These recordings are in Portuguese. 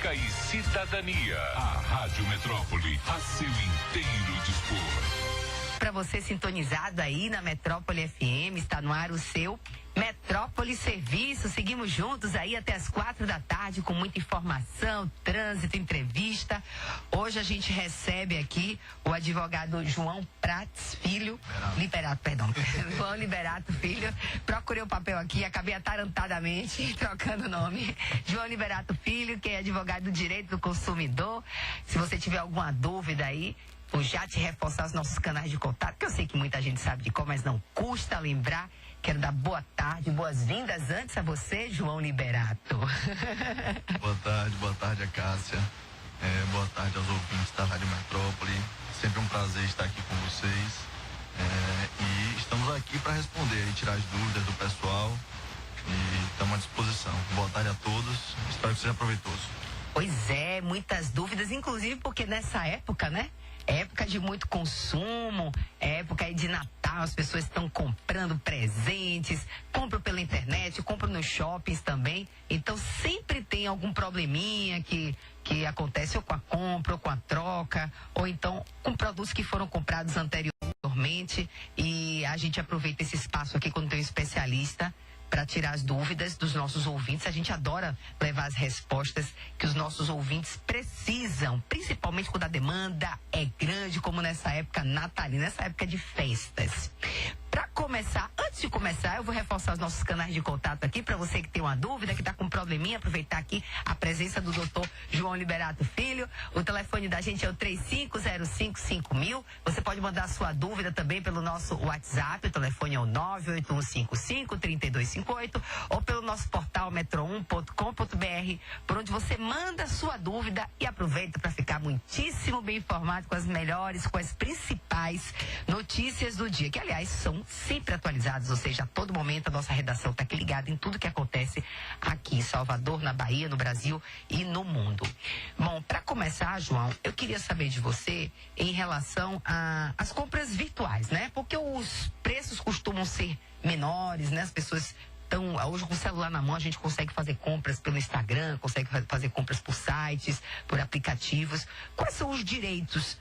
Política e Cidadania. A Rádio Metrópole, a seu inteiro dispor. Para você sintonizado aí na Metrópole FM, está no ar o seu Metrópole Serviço. Seguimos juntos aí até as 4 da tarde com muita informação, trânsito, entrevista. Hoje a gente recebe aqui o advogado João Prats Filho. João Liberato Filho. Procurei o papel aqui, acabei atarantadamente trocando o nome. João Liberato Filho, que é advogado do direito do consumidor. Se você tiver alguma dúvida aí, vou já te reforçar os nossos canais de contato, que eu sei que muita gente sabe de qual, mas não custa lembrar. Quero dar boa tarde, boas-vindas antes a você, João Liberato. Boa tarde, a Cássia. Boa tarde aos ouvintes da Rádio Metrópole. Sempre um prazer estar aqui com vocês. E estamos aqui para responder e tirar as dúvidas do pessoal. E estamos à disposição. Boa tarde a todos. Espero que seja proveitoso. Pois é, muitas dúvidas, inclusive porque nessa época, né? Época de muito consumo, época aí de Natal, as pessoas estão comprando presentes, compram pela internet, compram nos shoppings também. Então sempre tem algum probleminha que acontece ou com a compra, ou com a troca, ou então com produtos que foram comprados anteriormente. E a gente aproveita esse espaço aqui quando tem um especialista para tirar as dúvidas dos nossos ouvintes. A gente adora levar as respostas que os nossos ouvintes precisam, principalmente quando a demanda é grande, como nessa época natalina, nessa época de festas. Para começar, antes de começar, eu vou reforçar os nossos canais de contato aqui para você que tem uma dúvida, que está com um probleminha, aproveitar aqui a presença do doutor João Liberato Filho. O telefone da gente é o 35055000. Você pode mandar a sua dúvida também pelo nosso WhatsApp, o telefone é o 981553258, ou pelo nosso portal metro1.com.br, por onde você manda a sua dúvida e aproveita para ficar muitíssimo bem informado com as melhores, com as principais notícias do dia, que aliás são sempre atualizados, ou seja, a todo momento a nossa redação está aqui ligada em tudo que acontece aqui em Salvador, na Bahia, no Brasil e no mundo. Bom, para começar, João, eu queria saber de você em relação às compras virtuais, né? Porque os preços costumam ser menores, né? As pessoas estão, hoje com o celular na mão, a gente consegue fazer compras pelo Instagram, consegue fazer compras por sites, por aplicativos. Quais são os direitos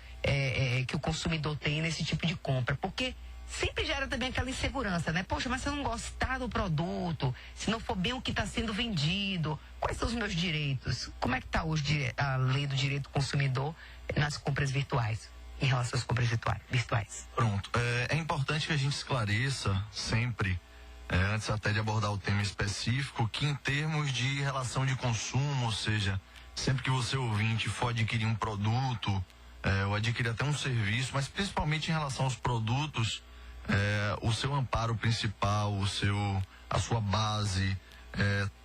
que o consumidor tem nesse tipo de compra? Porque sempre gera também aquela insegurança, né? Poxa, mas se eu não gostar do produto, se não for bem o que está sendo vendido, quais são os meus direitos? Como é que está hoje a lei do direito do consumidor nas compras virtuais, em relação às compras virtuais? Pronto. É importante que a gente esclareça sempre, antes até de abordar o tema específico, que em termos de relação de consumo, ou seja, sempre que você ouvinte for adquirir um produto, ou adquirir até um serviço, mas principalmente em relação aos produtos, o seu amparo principal, a sua base,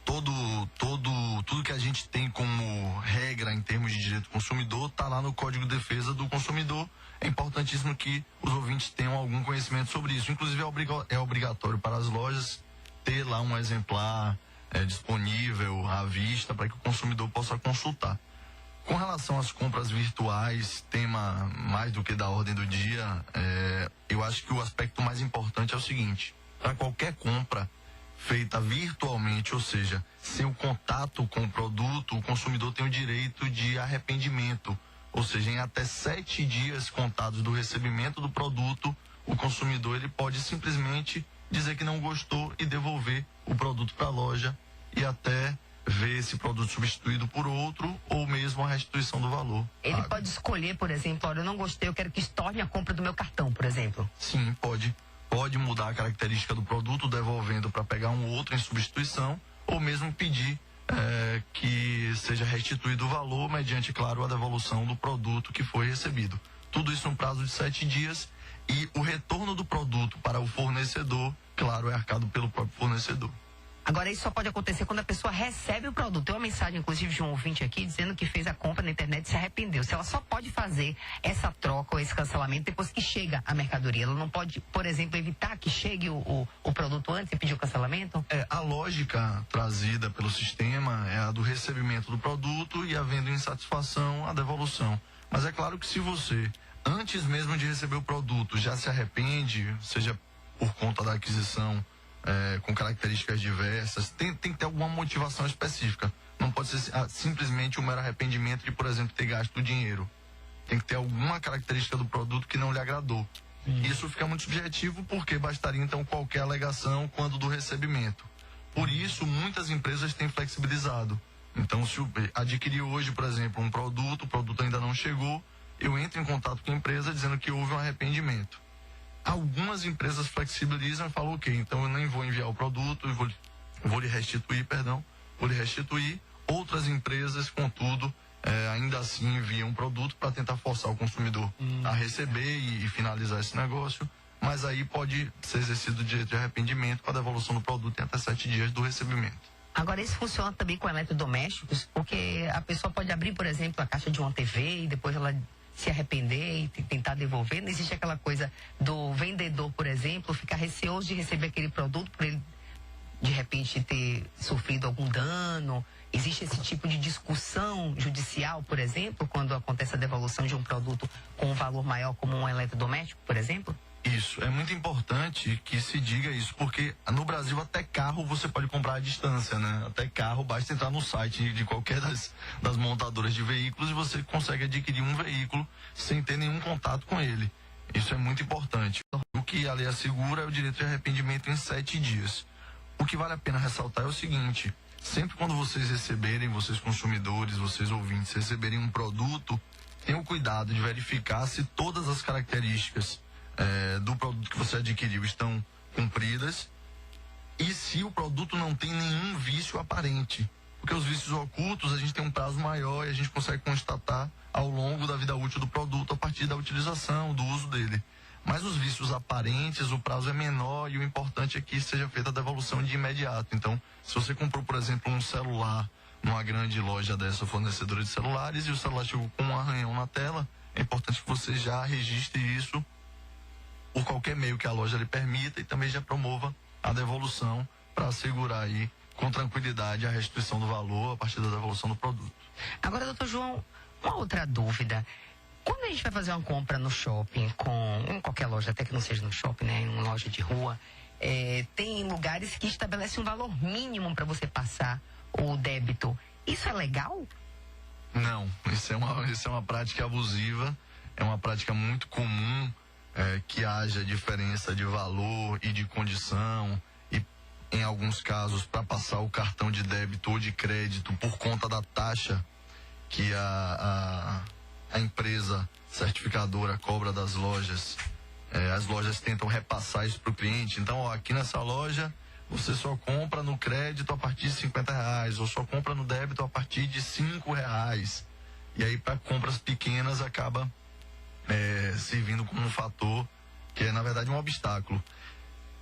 tudo que a gente tem como regra em termos de direito do consumidor está lá no Código de Defesa do Consumidor. É importantíssimo que os ouvintes tenham algum conhecimento sobre isso. Inclusive é obrigatório para as lojas ter lá um exemplar disponível à vista para que o consumidor possa consultar. Com relação às compras virtuais, tema mais do que da ordem do dia, eu acho que o aspecto mais importante é o seguinte: para qualquer compra feita virtualmente, ou seja, sem o contato com o produto, o consumidor tem o direito de arrependimento, ou seja, em até 7 dias contados do recebimento do produto, o consumidor ele pode simplesmente dizer que não gostou e devolver o produto para a loja e até ver esse produto substituído por outro ou mesmo a restituição do valor. Ele pode escolher, por exemplo, olha, eu não gostei, eu quero que estorne a compra do meu cartão, por exemplo. Sim, pode. Pode mudar a característica do produto, devolvendo para pegar um outro em substituição, ou mesmo pedir que seja restituído o valor mediante, claro, a devolução do produto que foi recebido. Tudo isso no prazo de 7 dias e o retorno do produto para o fornecedor, claro, é arcado pelo próprio fornecedor. Agora, isso só pode acontecer quando a pessoa recebe o produto. Tem uma mensagem, inclusive, de um ouvinte aqui, dizendo que fez a compra na internet e se arrependeu. Se ela só pode fazer essa troca ou esse cancelamento depois que chega a mercadoria. Ela não pode, por exemplo, evitar que chegue o produto antes e pedir o cancelamento? A lógica trazida pelo sistema é a do recebimento do produto e, havendo insatisfação, a devolução. Mas é claro que se você, antes mesmo de receber o produto, já se arrepende, seja por conta da aquisição com características diversas, tem que ter alguma motivação específica. não pode ser simplesmente um mero arrependimento de, por exemplo, ter gasto o dinheiro. Tem que ter alguma característica do produto que não lhe agradou. Isso fica muito subjetivo, porque bastaria então qualquer alegação quando do recebimento. Por isso, muitas empresas têm flexibilizado. Então, se adquiriu hoje, por exemplo, um produto, o produto ainda não chegou, eu entro em contato com a empresa dizendo que houve um arrependimento. Algumas empresas flexibilizam e falam, ok, então eu nem vou enviar o produto, eu vou lhe restituir, vou lhe restituir. Outras empresas, contudo, ainda assim enviam um produto para tentar forçar o consumidor a receber e finalizar esse negócio, mas aí pode ser exercido o direito de arrependimento com a devolução do produto em até 7 dias do recebimento. Agora, isso funciona também com eletrodomésticos, porque a pessoa pode abrir, por exemplo, a caixa de uma TV e depois ela se arrepender e tentar devolver. Não existe aquela coisa do vendedor, por exemplo, ficar receoso de receber aquele produto por ele, de repente, ter sofrido algum dano. Existe esse tipo de discussão judicial, por exemplo, quando acontece a devolução de um produto com um valor maior, como um eletrodoméstico, por exemplo? Isso, é muito importante que se diga isso, porque no Brasil até carro você pode comprar à distância, né? Até carro, basta entrar no site de qualquer das montadoras de veículos e você consegue adquirir um veículo sem ter nenhum contato com ele. Isso é muito importante. O que a lei assegura é o direito de arrependimento em 7 dias. O que vale a pena ressaltar é o seguinte: sempre quando vocês receberem, vocês consumidores, vocês ouvintes, receberem um produto, tenham cuidado de verificar se todas as características do produto que você adquiriu estão cumpridas e se o produto não tem nenhum vício aparente. Porque os vícios ocultos a gente tem um prazo maior e a gente consegue constatar ao longo da vida útil do produto a partir da utilização, do uso dele. Mas os vícios aparentes, o prazo é menor e o importante é que seja feita a devolução de imediato. Então, se você comprou, por exemplo, um celular numa grande loja dessa fornecedora de celulares e o celular chegou com um arranhão na tela, é importante que você já registre isso por qualquer meio que a loja lhe permita e também já promova a devolução para assegurar aí com tranquilidade a restituição do valor a partir da devolução do produto. Agora, doutor João, uma outra dúvida. Quando a gente vai fazer uma compra no shopping, em qualquer loja, até que não seja no shopping, né, em uma loja de rua, tem lugares que estabelecem um valor mínimo para você passar o débito. Isso é legal? Não, isso é uma prática abusiva, é uma prática muito comum que haja diferença de valor e de condição e, em alguns casos, para passar o cartão de débito ou de crédito por conta da taxa que a empresa certificadora cobra das lojas, as lojas tentam repassar isso para o cliente. Então, aqui nessa loja você só compra no crédito a partir de R$50 ou só compra no débito a partir de R$5. E aí, para compras pequenas, acaba servindo como um fator que é, na verdade, um obstáculo.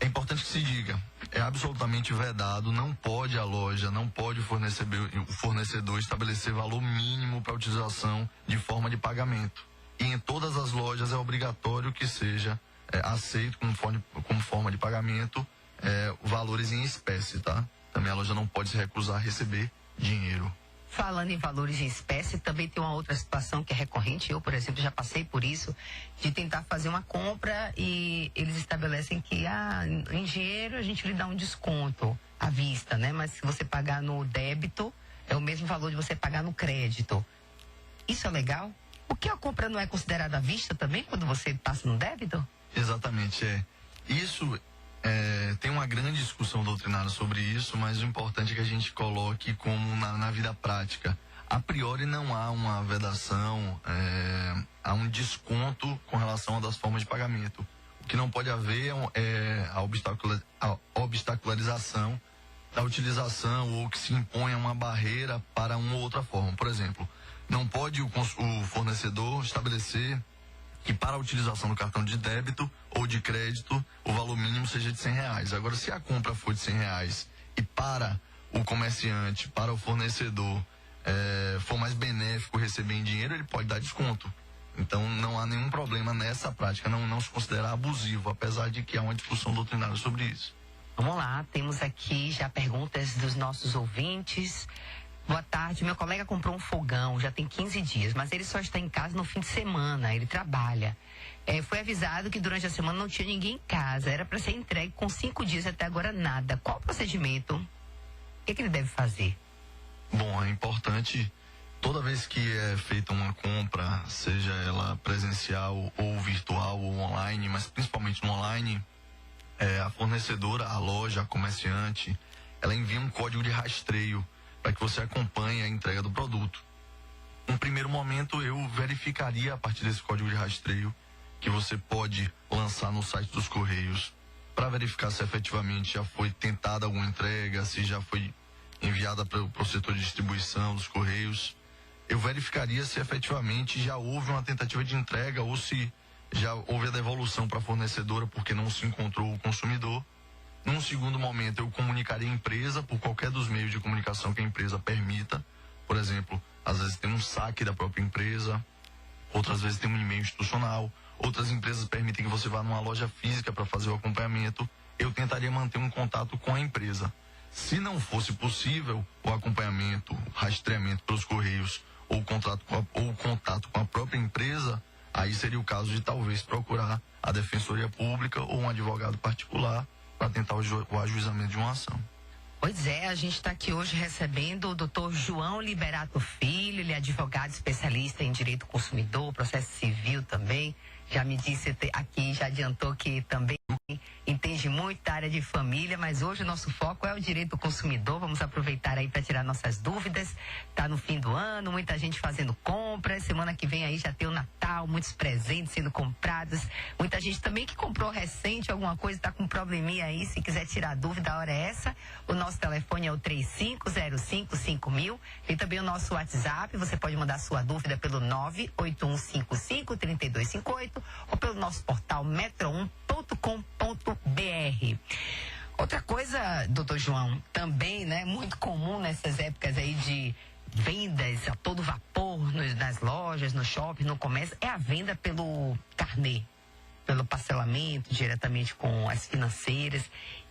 É importante que se diga, é absolutamente vedado, não pode a loja, não pode o fornecedor estabelecer valor mínimo para utilização de forma de pagamento. E em todas as lojas é obrigatório que seja aceito como forma de pagamento valores em espécie, tá? Também a loja não pode se recusar a receber dinheiro. Falando em valores em espécie, também tem uma outra situação que é recorrente. Eu, por exemplo, já passei por isso, de tentar fazer uma compra e eles estabelecem que em dinheiro a gente lhe dá um desconto à vista, né? Mas se você pagar no débito, é o mesmo valor de você pagar no crédito. Isso é legal? Porque a compra não é considerada à vista também quando você passa no débito? Exatamente, Isso tem uma grande discussão doutrinária sobre isso, mas o importante é que a gente coloque como na vida prática. A priori não há uma vedação, há um desconto com relação a das formas de pagamento. O que não pode haver é a obstacularização da utilização ou que se imponha uma barreira para uma ou outra forma. Por exemplo, não pode o fornecedor estabelecer que para a utilização do cartão de débito ou de crédito o valor mínimo seja de R$100. Agora, se a compra for de R$100 e para o comerciante, para o fornecedor, for mais benéfico receber em dinheiro, ele pode dar desconto. Então, não há nenhum problema nessa prática, não se considera abusivo, apesar de que há uma discussão doutrinária sobre isso. Vamos lá, temos aqui já perguntas dos nossos ouvintes. Boa tarde, meu colega comprou um fogão, já tem 15 dias, mas ele só está em casa no fim de semana, ele trabalha. Foi avisado que durante a semana não tinha ninguém em casa, era para ser entregue com 5 dias, até agora nada. Qual o procedimento? O que ele deve fazer? Bom, é importante, toda vez que é feita uma compra, seja ela presencial ou virtual ou online, mas principalmente no online, a fornecedora, a loja, a comerciante, ela envia um código de rastreio para que você acompanhe a entrega do produto. No primeiro momento, eu verificaria a partir desse código de rastreio que você pode lançar no site dos Correios para verificar se efetivamente já foi tentada alguma entrega, se já foi enviada para o setor de distribuição dos Correios. Eu verificaria se efetivamente já houve uma tentativa de entrega ou se já houve a devolução para a fornecedora porque não se encontrou o consumidor. Num segundo momento, eu comunicaria a empresa por qualquer dos meios de comunicação que a empresa permita. Por exemplo, às vezes tem um saque da própria empresa, outras vezes tem um e-mail institucional, outras empresas permitem que você vá numa loja física para fazer o acompanhamento. Eu tentaria manter um contato com a empresa. Se não fosse possível o acompanhamento, o rastreamento pelos Correios ou o contato com a própria empresa, aí seria o caso de talvez procurar a Defensoria Pública ou um advogado particular para tentar o ajuizamento de uma ação. Pois é, a gente está aqui hoje recebendo o doutor João Liberato Filho, ele é advogado especialista em direito do consumidor, processo civil também. Já me disse aqui, já adiantou que também entende muito da área de família, mas hoje o nosso foco é o direito do consumidor. Vamos aproveitar aí para tirar nossas dúvidas. Tá no fim do ano, muita gente fazendo compras. Semana que vem aí já tem o Natal, muitos presentes sendo comprados. Muita gente também que comprou recente alguma coisa, está com um probleminha aí. Se quiser tirar dúvida, a hora é essa. O nosso telefone é o 35055000. Tem também o nosso WhatsApp. Você pode mandar sua dúvida pelo 981553258 ou pelo nosso portal metro1.com.br. Outra coisa, doutor João, também, né, muito comum nessas épocas aí de vendas a todo vapor nas lojas, no shopping, no comércio, é a venda pelo carnê, pelo parcelamento, diretamente com as financeiras.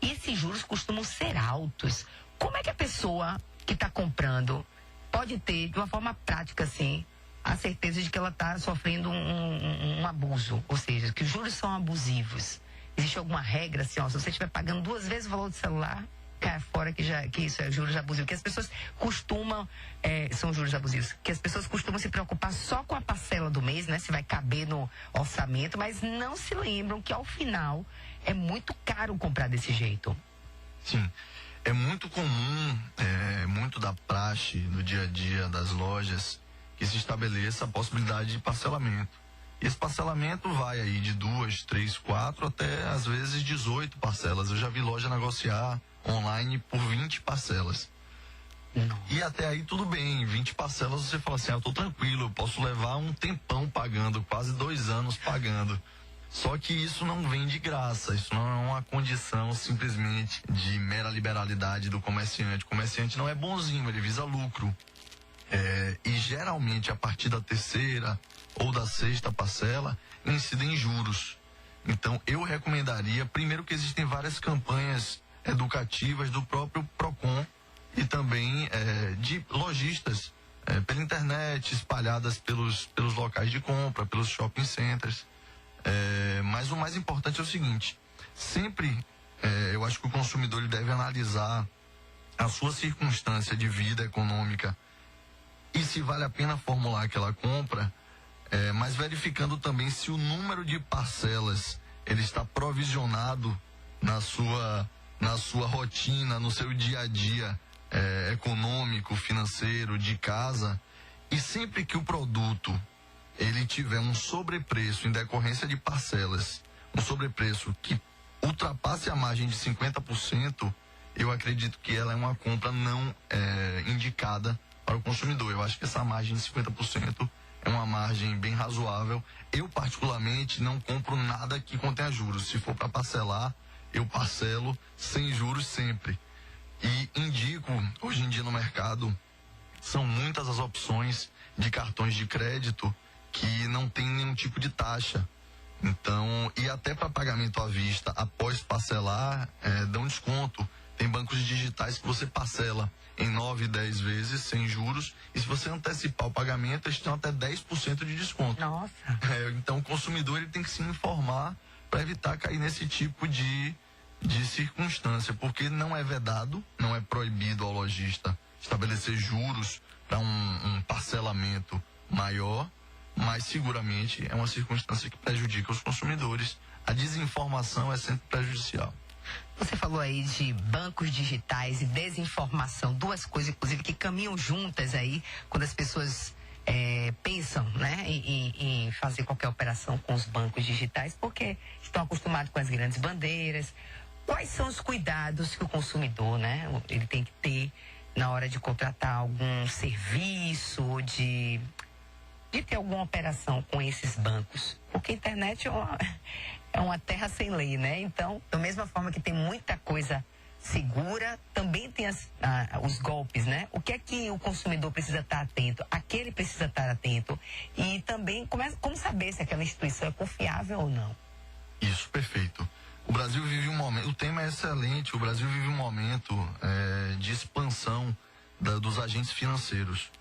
E esses juros costumam ser altos. Como é que a pessoa que está comprando pode ter, de uma forma prática, assim, a certeza de que ela está sofrendo um abuso, ou seja, que os juros são abusivos? Existe alguma regra assim, ó, se você estiver pagando 2 vezes o valor do celular, cai fora que isso é juros abusivos, que as pessoas costumam, são juros abusivos, que as pessoas costumam se preocupar só com a parcela do mês, né, se vai caber no orçamento, mas não se lembram que ao final é muito caro comprar desse jeito. Sim. É muito comum, muito da praxe no dia a dia das lojas, que se estabeleça a possibilidade de parcelamento. E esse parcelamento vai aí de 2, 3, 4 até às vezes 18 parcelas. Eu já vi loja negociar online por 20 parcelas. E até aí tudo bem, 20 parcelas você fala assim, eu tô tranquilo, eu posso levar um tempão pagando, quase 2 anos pagando. Só que isso não vem de graça, isso não é uma condição simplesmente de mera liberalidade do comerciante. O comerciante não é bonzinho, ele visa lucro. E geralmente a partir da 3ª ou da 6ª parcela incidem juros. Então eu recomendaria, primeiro que existem várias campanhas educativas do próprio Procon e também de lojistas pela internet, espalhadas pelos locais de compra, pelos shopping centers. Mas o mais importante é o seguinte, sempre eu acho que o consumidor ele deve analisar a sua circunstância de vida econômica e se vale a pena formular aquela compra, mas verificando também se o número de parcelas ele está provisionado na sua rotina, no seu dia a dia econômico, financeiro, de casa. E sempre que o produto ele tiver um sobrepreço em decorrência de parcelas, um sobrepreço que ultrapasse a margem de 50%, eu acredito que ela é uma compra não indicada para o consumidor. Eu acho que essa margem de 50% é uma margem bem razoável. Eu, particularmente, não compro nada que contenha juros. Se for para parcelar, eu parcelo sem juros sempre. E indico, hoje em dia no mercado, são muitas as opções de cartões de crédito que não tem nenhum tipo de taxa. Então, e até para pagamento à vista, após parcelar, dão desconto. Tem bancos digitais que você parcela em 9, 10 vezes, sem juros. E se você antecipar o pagamento, eles têm até 10% de desconto. Nossa! Então, o consumidor ele tem que se informar para evitar cair nesse tipo de circunstância. Porque não é vedado, não é proibido ao lojista estabelecer juros para um parcelamento maior, mas seguramente é uma circunstância que prejudica os consumidores. A desinformação é sempre prejudicial. Você falou aí de bancos digitais e desinformação, duas coisas, inclusive, que caminham juntas aí quando as pessoas pensam, né, em fazer qualquer operação com os bancos digitais, porque estão acostumados com as grandes bandeiras. Quais são os cuidados que o consumidor, né, ele tem que ter na hora de contratar algum serviço, de ter alguma operação com esses bancos? Porque a internet é uma terra sem lei, né? Então, da mesma forma que tem muita coisa segura, também tem os golpes, né? O que é que o consumidor precisa estar atento? A que ele precisa estar atento? E também, como saber se aquela instituição é confiável ou não? Isso, perfeito. O Brasil vive um momento, o tema é excelente, o Brasil vive um momento de expansão dos agentes financeiros.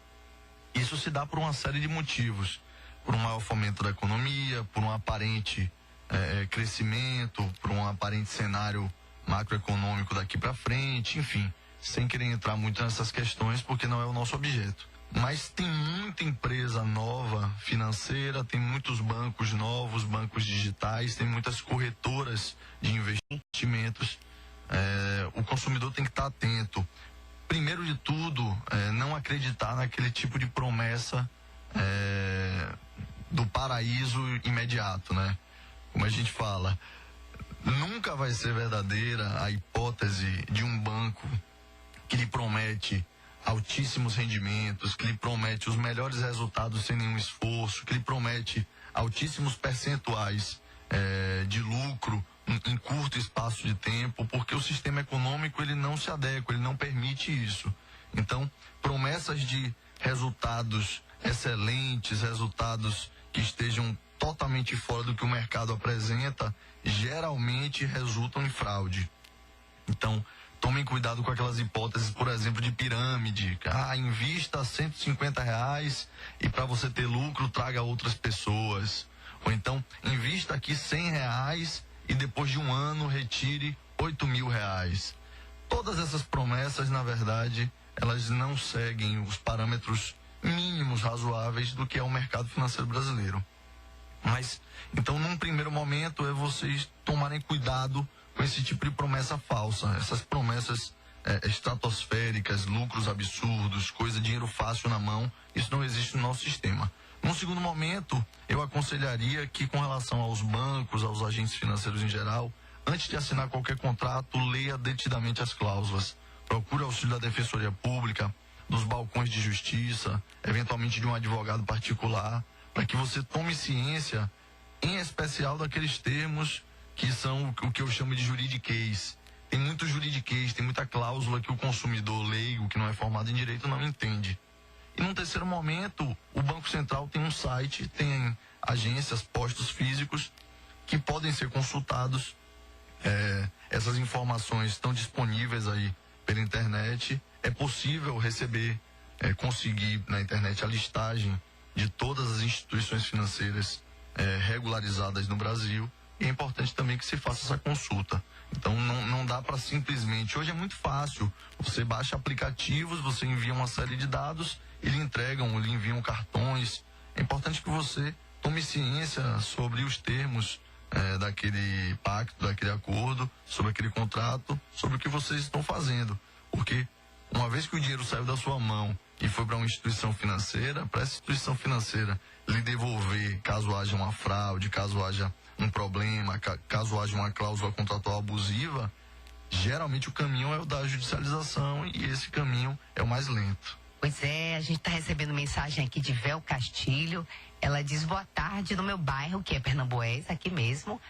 Isso se dá por uma série de motivos. Por um maior fomento da economia, por um aparente crescimento, por um aparente cenário macroeconômico daqui para frente, enfim, sem querer entrar muito nessas questões, porque não é o nosso objeto. Mas tem muita empresa nova financeira, tem muitos bancos novos, bancos digitais, tem muitas corretoras de investimentos. O consumidor tem que estar atento. Primeiro de tudo, não acreditar naquele tipo de promessa do paraíso imediato, né? Como a gente fala, nunca vai ser verdadeira a hipótese de um banco que lhe promete altíssimos rendimentos, que lhe promete os melhores resultados sem nenhum esforço, que lhe promete altíssimos percentuais de lucro em curto espaço de tempo, porque o sistema econômico ele não se adequa, ele não permite isso. Então, promessas de resultados excelentes, resultados que estejam totalmente fora do que o mercado apresenta, geralmente resultam em fraude. Então, tomem cuidado com aquelas hipóteses, por exemplo, de pirâmide. Invista R$150 e para você ter lucro, traga outras pessoas. Ou então, invista aqui R$100 e depois de um ano retire R$8.000. Todas essas promessas, na verdade, elas não seguem os parâmetros mínimos razoáveis do que é o mercado financeiro brasileiro. Mas, então, num primeiro momento, é vocês tomarem cuidado com esse tipo de promessa falsa. Essas promessas estratosféricas, lucros absurdos, dinheiro fácil na mão, isso não existe no nosso sistema. Num segundo momento, eu aconselharia que, com relação aos bancos, aos agentes financeiros em geral, antes de assinar qualquer contrato, leia detidamente as cláusulas. Procure auxílio da Defensoria Pública, dos balcões de justiça, eventualmente de um advogado particular, para que você tome ciência, em especial daqueles termos que são o que eu chamo de juridiquês. Tem muito juridiquês, tem muita cláusula que o consumidor leigo, que não é formado em direito, não entende. E num terceiro momento, o Banco Central tem um site, tem agências, postos físicos que podem ser consultados. Essas informações estão disponíveis aí pela internet. É possível conseguir na internet a listagem de todas as instituições financeiras regularizadas no Brasil. E é importante também que se faça essa consulta. Então não dá para simplesmente... Hoje é muito fácil. Você baixa aplicativos, você envia uma série de dados, lhe enviam cartões. É importante que você tome ciência sobre os termos daquele pacto, daquele acordo, sobre aquele contrato, sobre o que vocês estão fazendo. Porque uma vez que o dinheiro saiu da sua mão e foi para uma instituição financeira, para essa instituição financeira lhe devolver, caso haja uma fraude, caso haja um problema, caso haja uma cláusula contratual abusiva, geralmente o caminho é o da judicialização e esse caminho é o mais lento. Pois é, a gente está recebendo mensagem aqui de Vel Castilho. Ela diz: boa tarde, no meu bairro, que é Pernambués, aqui mesmo,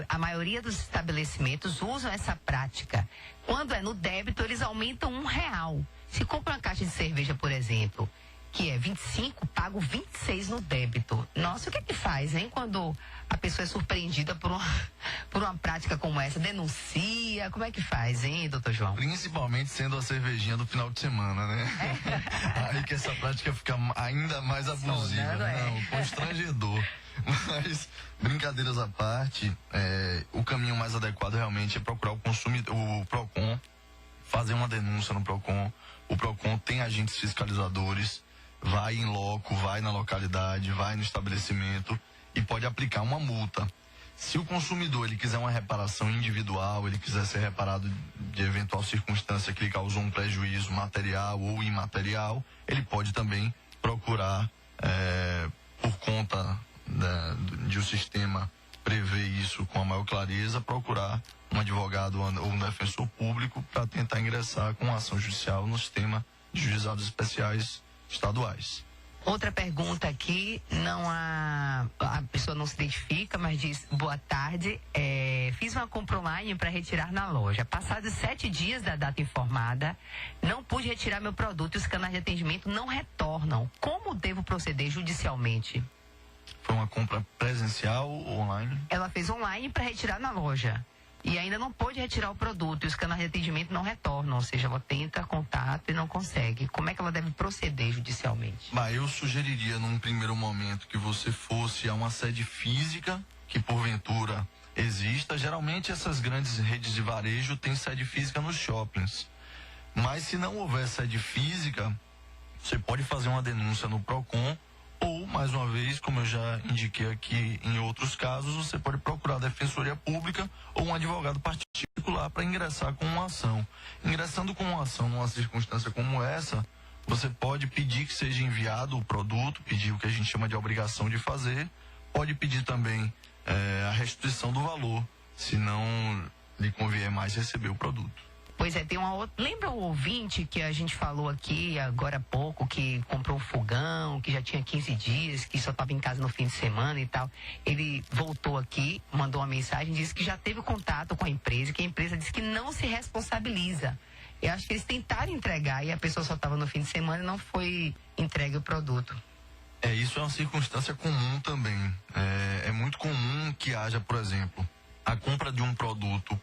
a maioria dos estabelecimentos usam essa prática. Quando é no débito, eles aumentam R$1. Se compra uma caixa de cerveja, por exemplo, que é 25, pago 26 no débito. Nossa, o que é que faz, hein? Quando a pessoa é surpreendida por uma prática como essa, denuncia, como é que faz, hein, doutor João? Principalmente sendo a cervejinha do final de semana, né? Aí que essa prática fica ainda mais abusiva. Não, constrangedor. Mas, brincadeiras à parte, o caminho mais adequado realmente é procurar o Procon, fazer uma denúncia no PROCON. O PROCON tem agentes fiscalizadores, vai em loco, vai na localidade, vai no estabelecimento e pode aplicar uma multa. Se o consumidor ele quiser uma reparação individual, ele quiser ser reparado de eventual circunstância que lhe causou um prejuízo material ou imaterial, ele pode também procurar, por conta de o sistema prever isso com a maior clareza, procurar um advogado ou um defensor público para tentar ingressar com ação judicial no sistema de juizados especiais estaduais. Outra pergunta aqui, a pessoa não se identifica, mas diz: boa tarde, fiz uma compra online para retirar na loja. Passados 7 dias da data informada, não pude retirar meu produto e os canais de atendimento não retornam. Como devo proceder judicialmente? Foi uma compra presencial ou online? Ela fez online para retirar na loja. E ainda não pôde retirar o produto e os canais de atendimento não retornam, ou seja, ela tenta contato e não consegue. Como é que ela deve proceder judicialmente? Eu sugeriria num primeiro momento que você fosse a uma sede física que porventura exista. Geralmente essas grandes redes de varejo têm sede física nos shoppings. Mas se não houver sede física, você pode fazer uma denúncia no PROCON ou, mais uma vez, como eu já indiquei aqui em outros casos, você pode procurar a Defensoria Pública ou um advogado particular para ingressar com uma ação. Ingressando com uma ação numa circunstância como essa, você pode pedir que seja enviado o produto, pedir o que a gente chama de obrigação de fazer, pode pedir também a restituição do valor, se não lhe convier mais receber o produto. Pois é, tem uma outra. Lembra o ouvinte que a gente falou aqui agora há pouco, que comprou um fogão, que já tinha 15 dias, que só estava em casa no fim de semana e tal? Ele voltou aqui, mandou uma mensagem, disse que já teve contato com a empresa, que a empresa disse que não se responsabiliza. Eu acho que eles tentaram entregar e a pessoa só estava no fim de semana e não foi entregue o produto. Isso é uma circunstância comum também. É muito comum que haja, por exemplo, a compra de um produto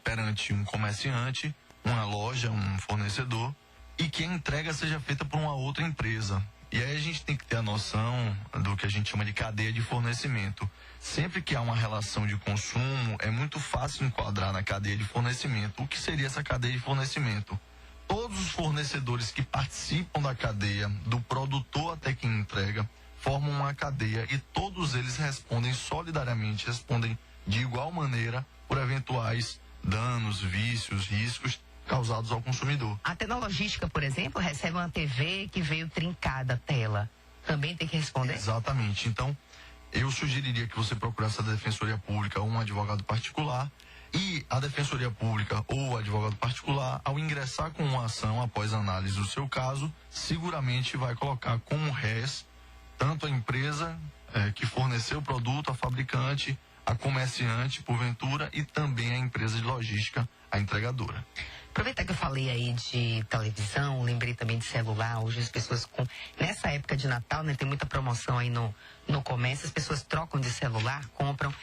perante um comerciante, uma loja, um fornecedor, e que a entrega seja feita por uma outra empresa. E aí a gente tem que ter a noção do que a gente chama de cadeia de fornecimento. Sempre que há uma relação de consumo, é muito fácil enquadrar na cadeia de fornecimento. O que seria essa cadeia de fornecimento? Todos os fornecedores que participam da cadeia, do produtor até quem entrega, formam uma cadeia e todos eles respondem solidariamente, respondem de igual maneira por eventuais danos, vícios, riscos causados ao consumidor. Até na logística, por exemplo, recebe uma TV que veio trincada a tela. Também tem que responder? Exatamente. Então, eu sugeriria que você procurasse a Defensoria Pública ou um advogado particular. E a Defensoria Pública ou o advogado particular, ao ingressar com uma ação após análise do seu caso, seguramente vai colocar como réis tanto a empresa que forneceu o produto, a fabricante, a comerciante, porventura, e também a empresa de logística, a entregadora. Aproveitar que eu falei aí de televisão, lembrei também de celular. Hoje as pessoas, nessa época de Natal, né, tem muita promoção aí no comércio, as pessoas trocam de celular, compram.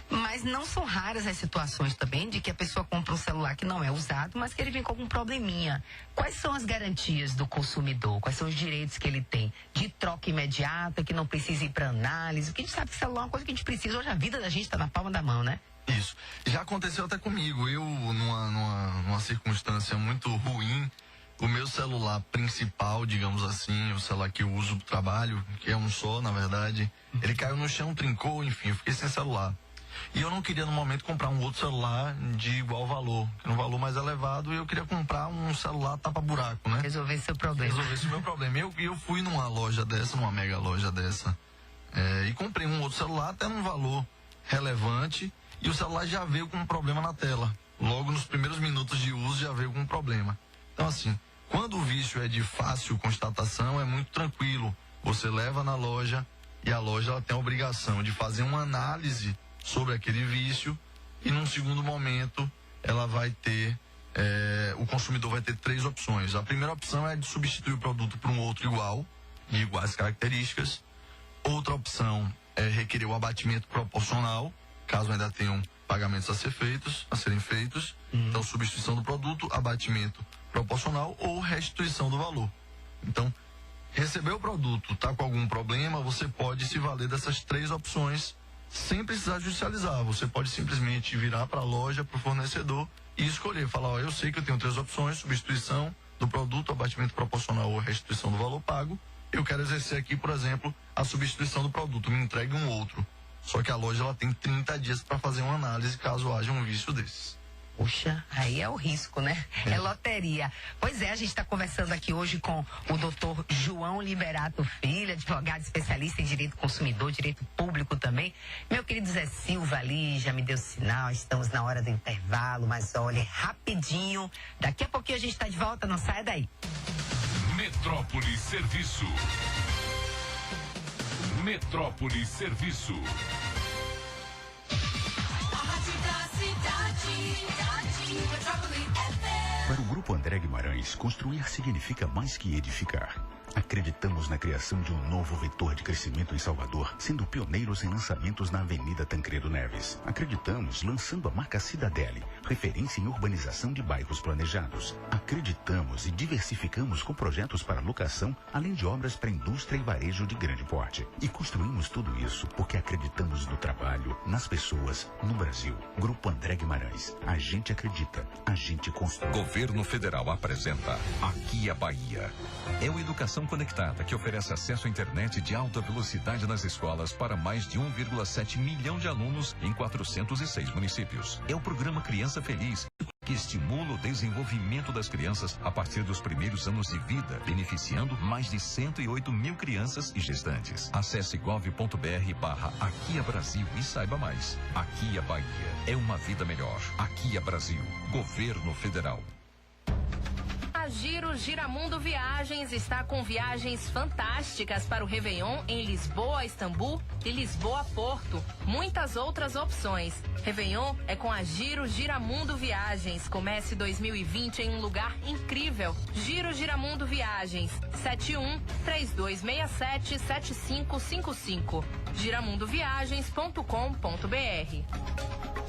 Mas não são raras as situações também de que a pessoa compra um celular que não é usado, mas que ele vem com algum probleminha. Quais são as garantias do consumidor? Quais são os direitos que ele tem? De troca imediata, que não precisa ir para análise? Porque a gente sabe que celular é uma coisa que a gente precisa. Hoje a vida da gente está na palma da mão, né? Isso. Já aconteceu até comigo. Eu, numa circunstância muito ruim, o meu celular principal, digamos assim, o celular que eu uso pro trabalho, que é um só, na verdade, ele caiu no chão, trincou, enfim, eu fiquei sem celular. E eu não queria, no momento, comprar um outro celular de igual valor, que era um valor mais elevado, e eu queria comprar um celular tapa-buraco, né? Resolver seu problema. Resolver o meu problema. Eu fui numa loja dessa, numa mega loja dessa, e comprei um outro celular, até num valor relevante, e o celular já veio com um problema na tela. Logo nos primeiros minutos de uso já veio com um problema. Então, assim, quando o vício é de fácil constatação, é muito tranquilo. Você leva na loja e a loja ela tem a obrigação de fazer uma análise sobre aquele vício e num segundo momento ela vai ter, o consumidor vai ter 3 opções. A primeira opção é de substituir o produto por um outro igual, de iguais características. Outra opção é requerer o abatimento proporcional, caso ainda tenham pagamentos a serem feitos. Então, substituição do produto, abatimento proporcional ou restituição do valor. Então, recebeu o produto, está com algum problema, você pode se valer dessas 3 opções sem precisar judicializar. Você pode simplesmente virar para a loja, para o fornecedor e escolher, falar, ó, eu sei que eu tenho 3 opções, substituição do produto, abatimento proporcional ou restituição do valor pago. Eu quero exercer aqui, por exemplo, a substituição do produto, me entregue um outro. Só que a loja ela tem 30 dias para fazer uma análise caso haja um vício desses. Puxa, aí é o risco, né? É loteria. Pois é, a gente está conversando aqui hoje com o doutor João Liberato Filho, advogado especialista em direito consumidor, direito público também. Meu querido Zé Silva ali já me deu sinal, estamos na hora do intervalo, mas olha, rapidinho, daqui a pouquinho a gente está de volta, não saia daí. Metrópole Serviço. Metrópole Serviço. Para o Grupo André Guimarães, construir significa mais que edificar. Acreditamos na criação de um novo vetor de crescimento em Salvador, sendo pioneiros em lançamentos na Avenida Tancredo Neves. Acreditamos lançando a marca Cidadele, referência em urbanização de bairros planejados. Acreditamos e diversificamos com projetos para locação, além de obras para indústria e varejo de grande porte. E construímos tudo isso porque acreditamos no trabalho, nas pessoas, no Brasil. Grupo André Guimarães. A gente acredita, a gente constrói. Governo Federal apresenta Aqui a Bahia. É o Educação Conectada, que oferece acesso à internet de alta velocidade nas escolas para mais de 1,7 milhão de alunos em 406 municípios. É o programa Criança Feliz, que estimula o desenvolvimento das crianças a partir dos primeiros anos de vida, beneficiando mais de 108 mil crianças e gestantes. Acesse gov.br/Aqui é Brasil e saiba mais. Aqui é Bahia. É uma vida melhor. Aqui é Brasil. Governo Federal. A Giramundo Viagens está com viagens fantásticas para o Réveillon em Lisboa, Istambul e Lisboa, Porto. Muitas outras opções. Réveillon é com a Giramundo Viagens. Comece 2020 em um lugar incrível. Giramundo Viagens. 71-3267-7555. giramundoviagens.com.br.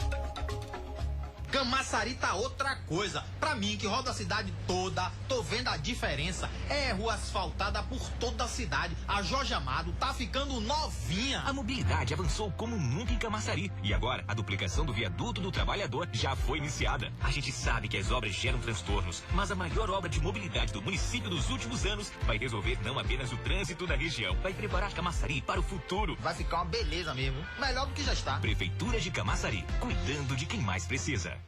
Camaçari tá outra coisa. Pra mim, que roda a cidade toda, tô vendo a diferença. É rua asfaltada por toda a cidade. A Jorge Amado tá ficando novinha. A mobilidade avançou como nunca em Camaçari. E agora, a duplicação do viaduto do trabalhador já foi iniciada. A gente sabe que as obras geram transtornos, mas a maior obra de mobilidade do município dos últimos anos vai resolver não apenas o trânsito da região, vai preparar Camaçari para o futuro. Vai ficar uma beleza mesmo. Melhor do que já está. Prefeitura de Camaçari, cuidando de quem mais precisa.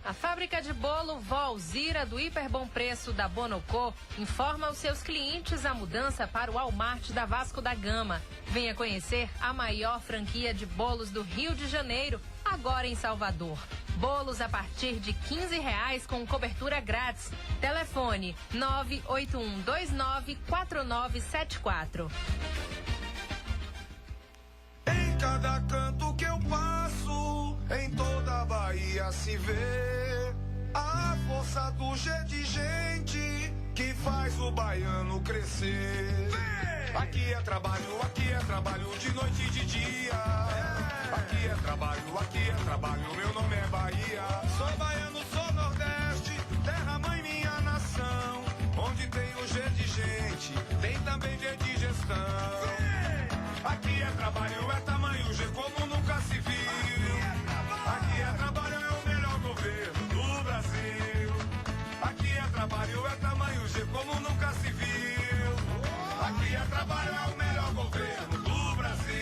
A fábrica de bolo Valzira do Hiper Bom Preço da Bonocô informa aos seus clientes a mudança para o Walmart da Vasco da Gama. Venha conhecer a maior franquia de bolos do Rio de Janeiro, agora em Salvador. Bolos a partir de R$15 com cobertura grátis. Telefone 981294974. Em cada canto que eu passo, em toda a Bahia se vê a força do G de gente que faz o baiano crescer. Aqui é trabalho de noite e de dia. Aqui é trabalho, meu nome é Bahia. Sou baiano, sou Nordeste, terra mãe minha nação. Onde tem o G de gente, tem também G de gestão. Aqui é trabalho, é tamanho G como nunca se viu. Aqui é trabalho, é o melhor governo do Brasil. Aqui é trabalho, é tamanho G como nunca se viu. Aqui é trabalho, é o melhor governo do Brasil.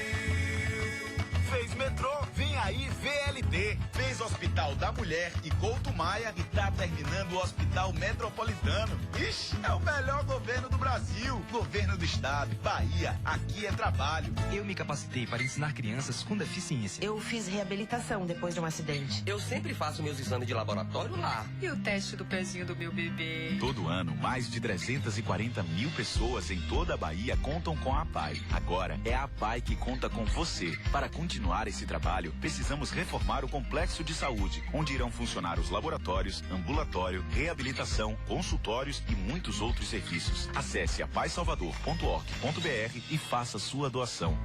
Fez metrô, vem aí VLT. Fez Hospital da Mulher e Couto Maia e tá terminando o Hospital Metropolitano. Ixi, é o melhor governo do Brasil. Governo do Estado, Bahia, aqui é trabalho. Eu me capacitei para ensinar crianças com deficiência. Eu fiz reabilitação depois de um acidente. Eu sempre faço meus exames de laboratório lá. E o teste do pezinho do meu bebê? Todo ano, mais de 340 mil pessoas em toda a Bahia contam com a APAI. Agora, é a APAI que conta com você. Para continuar esse trabalho, precisamos reformar o complexo de saúde, onde irão funcionar os laboratórios, ambulatório, reabilitação, consultórios e muitos outros serviços. Acesse apaisalvador.org.br e faça sua doação.